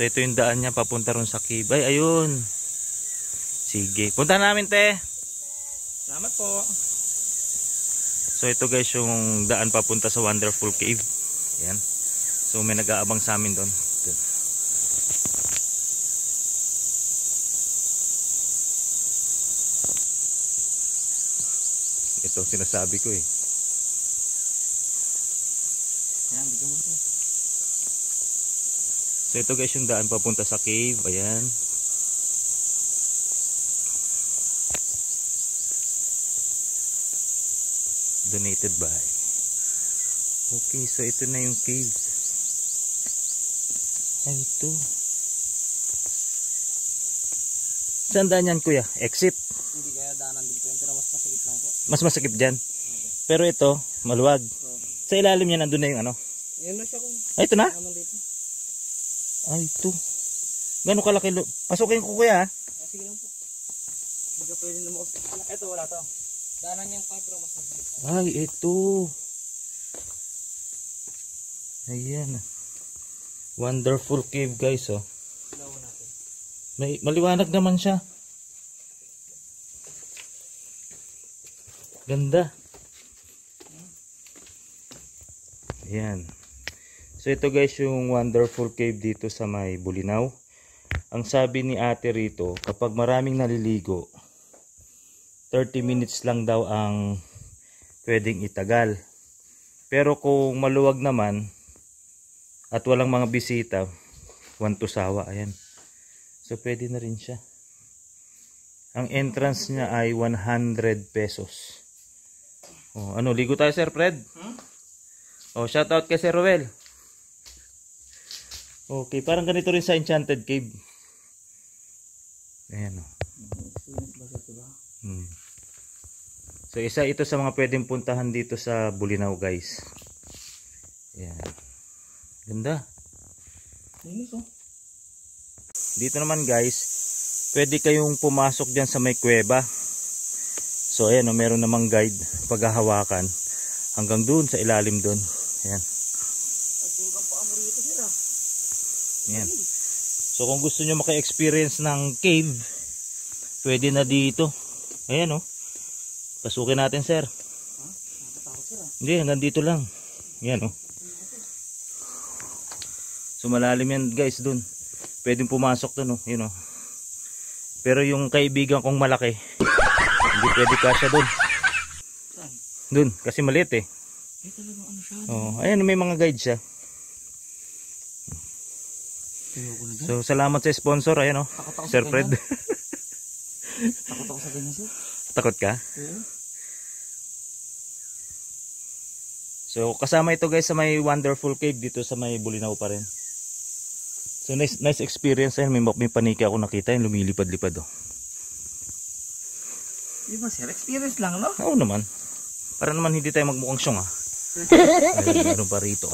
So ito yung daan niya papunta ron sa cave. Ay, ayun. Sige. Punta namin, te. Salamat po. So ito guys yung daan papunta sa Wonderful Cave. Ayan. So may nag-aabang sa amin doon. Ito sinasabi ko eh. Ayan, bigyan mo ito. So ito guys yung daan papunta sa cave. Ayan. Donated by. Okay, so ito na yung cave. Ay, ito. Saan daan yan, kuya? Exit? Hindi kaya daanan dito yan, pero mas masakit lang po. Mas masakit dyan. Okay. Pero ito, maluwag. Sa ilalim niya nandun na yung ano? Ayan na siya kung. Ay, ito na? Dito. Ay, ito. Gano'ng kalaki? Pasukin ko, kuya. Sige lang po. Hindi ka pwede na mausap. Ito, wala to. Daanan niyang kayo, pero mas masakit. Ay, ito. Ayan. Wonderful cave, guys, oh. Ilawan natin. Maliwanag naman siya. Ganda. Ayan. So ito guys yung Wonderful Cave dito sa may Bulinaw. Ang sabi ni ate rito, kapag maraming naliligo, 30 minutes lang daw ang pwedeng itagal. Pero kung maluwag naman at walang mga bisita, 1 to sawa. Ayan. So pwede na rin siya. Ang entrance niya ay 100 pesos. Oh, ano, ligo tayo, Sir Fred? Oh, shout out kay Sir Roel. Okay, parang ganito rin sa Enchanted Cave. Ayan, oh. So isa ito sa mga pwedeng puntahan dito sa Bulinaw, guys. Ayan. Ganda. Dito naman, guys, pwede kayong pumasok dyan sa may kuweba. So ayan, oh, meron namang guide paghahawakan hanggang dun sa ilalim dun. Ayan. Ayan. So kung gusto nyo maka-experience ng cave, pwede na dito. Ayan, oh. Pasukin natin, sir. Hindi, hanggang dito lang. Ayan, oh. So malalim yan, guys, dun. Pwedeng pumasok dun, oh. Yun, oh. Pero yung kaibigan kong malaki, hindi pwede kasya dun. Dun, kasi maliit eh. Oh, ayan, may mga guide siya. So salamat sa sponsor, ayan, oh. Sir Fred. Takot ako sa ganyan, sir. Takot ka? Yeah. So kasama ito, guys, sa may Wonderful Cave dito sa may Bulinaw pa rin. So nice experience. Ayan, may paniki ako nakita, yung lumilipad-lipad, oh. Di ba, sir? Experience lang, no? Oo naman. Para naman hindi tayo magmukhang syong, ha. Ayun, meron pa rito.